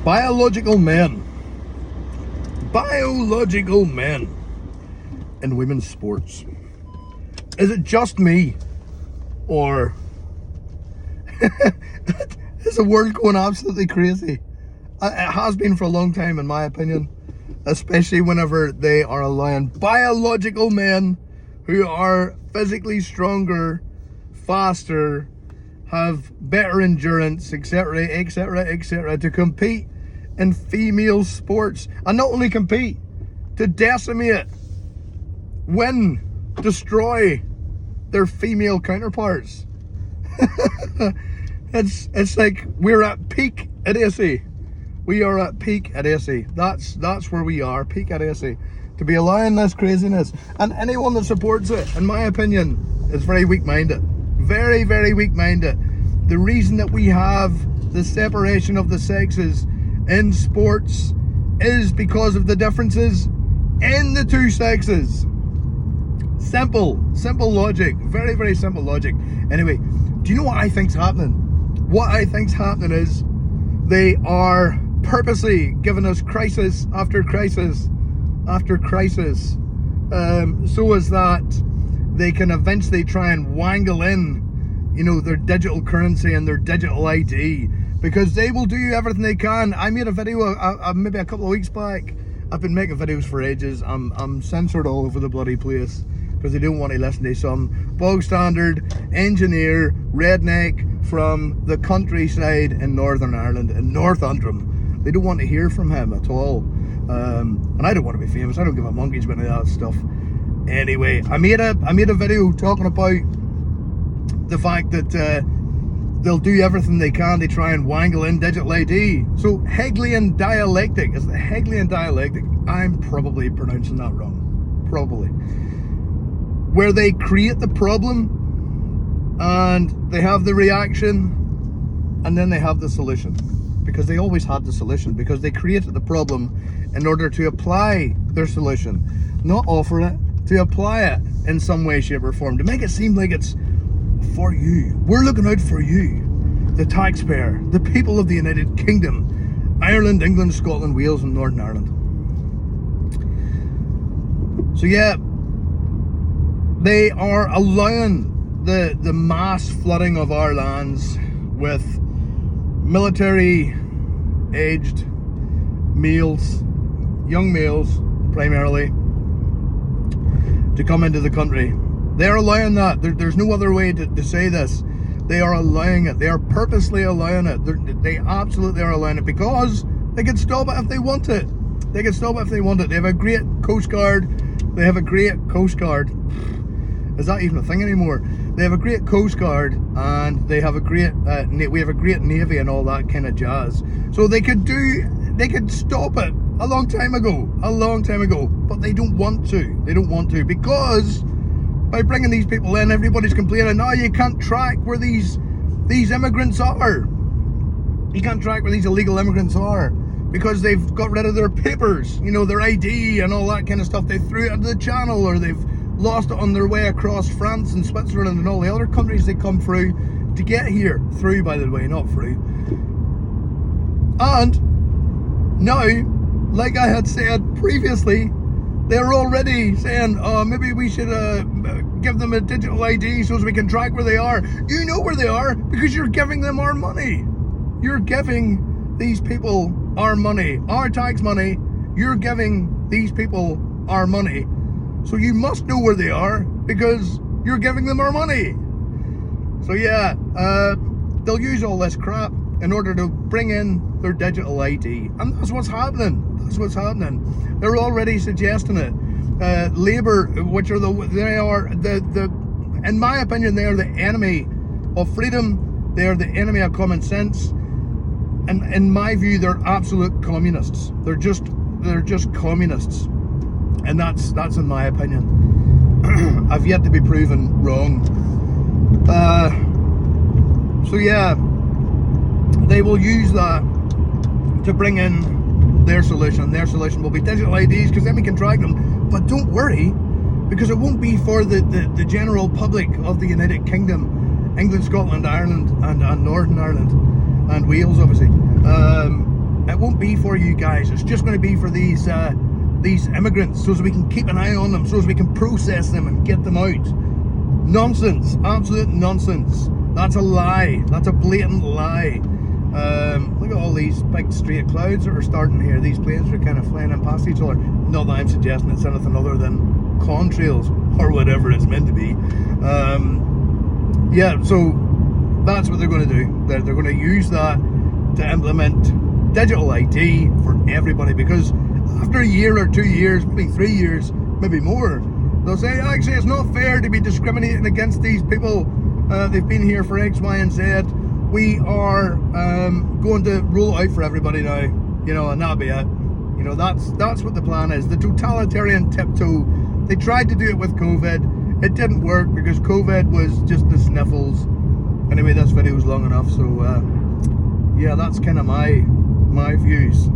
Biological men. Biological men in women's sports. Is it just me? Or is the world going absolutely crazy? It has been for a long time, in my opinion. Especially whenever they are allowing biological men who are physically stronger, faster, have better endurance, etc., etc., etc., to compete in female sports. And not only compete, to decimate, win, destroy their female counterparts. It's like we're at peak at AC. We are at peak at AC. That's where we are, peak at AC. To be allowing this craziness, and anyone that supports it, in my opinion, is very weak-minded. Very, very weak-minded. The reason that we have the separation of the sexes in sports is because of the differences in the two sexes. Simple logic. Very, very simple logic. Anyway, do you know what I think's happening? What I think's happening is they are purposely giving us crisis after crisis after crisis, so as that they can eventually try and wangle in, you know, their digital currency and their digital ID, because they will do everything they can. I made a video maybe a couple of weeks back. I've been making videos for ages. I'm censored all over the bloody place because they don't want to listen to some bog standard engineer redneck from the countryside in Northern Ireland, in North Antrim. They don't want to hear from him at all. And I don't want to be famous. I don't give a monkey's about any of that stuff. Anyway, I made a video talking about the fact that they'll do everything they can to try and wangle in digital ID. So Hegelian dialectic, is the Hegelian dialectic? I'm probably pronouncing that wrong. Probably. Where they create the problem and they have the reaction and then they have the solution. Because they always had the solution, because they created the problem in order to apply their solution, not offer it, to apply it in some way, shape or form, to make it seem like it's for you. We're looking out for you, the taxpayer, the people of the United Kingdom, Ireland, England, Scotland, Wales and Northern Ireland. So yeah, they are allowing the mass flooding of our lands with military-aged males, young males primarily, to come into the country. They're allowing that. There's no other way to say this. They are allowing it. They are purposely allowing it. They absolutely are allowing it because they can stop it if they want it. They can stop it if they want it. They have a great Coast Guard. They have a great Coast Guard. Is that even a thing anymore? They have a great Coast Guard and they have a great we have a great Navy and all that kind of jazz. So they could stop it a long time ago, but they don't want to. They don't want to, because by bringing these people in, everybody's complaining, no, you can't track where these immigrants are. You can't track where these illegal immigrants are because they've got rid of their papers, you know, their ID and all that kind of stuff. They threw it into the channel, or they've lost it on their way across France and Switzerland and all the other countries they come through to get here. Through, by the way, not through. And now, like I had said previously, they're already saying, maybe we should give them a digital ID so as we can track where they are. You know where they are because you're giving them our money. You're giving these people our money, our tax money. You're giving these people our money. So you must know where they are because you're giving them our money. So yeah, they'll use all this crap in order to bring in their digital ID. And that's what's happening. That's what's happening. They're already suggesting it. Labour, which are in my opinion, they are the enemy of freedom. They are the enemy of common sense. And in my view, they're absolute communists. They're just communists. And that's in my opinion. I've yet to be proven wrong. So yeah, they will use that to bring in their solution. Their solution will be digital IDs, because then we can track them. But don't worry, because it won't be for the general public of the United Kingdom. England, Scotland, Ireland, and Northern Ireland, and Wales, obviously. It won't be for you guys. It's just going to be for these immigrants, so as we can keep an eye on them, so as we can process them and get them out. Nonsense, absolute nonsense. That's a lie. That's a blatant lie. Look at all these big straight clouds that are starting here. These planes are kind of flying in past each other. Not that I'm suggesting it's anything other than contrails or whatever it's meant to be. Yeah, so that's what they're going to do. They're going to use that to implement digital ID for everybody, because after a year or 2 years, maybe 3 years, maybe more, they'll say, actually, it's not fair to be discriminating against these people. They've been here for X, Y, and Z. We are going to roll it out for everybody now, you know, and that'll be it. You know, that's what the plan is. The totalitarian tiptoe. They tried to do it with COVID. It didn't work because COVID was just the sniffles. Anyway, this video was long enough, so yeah, that's kind of my views.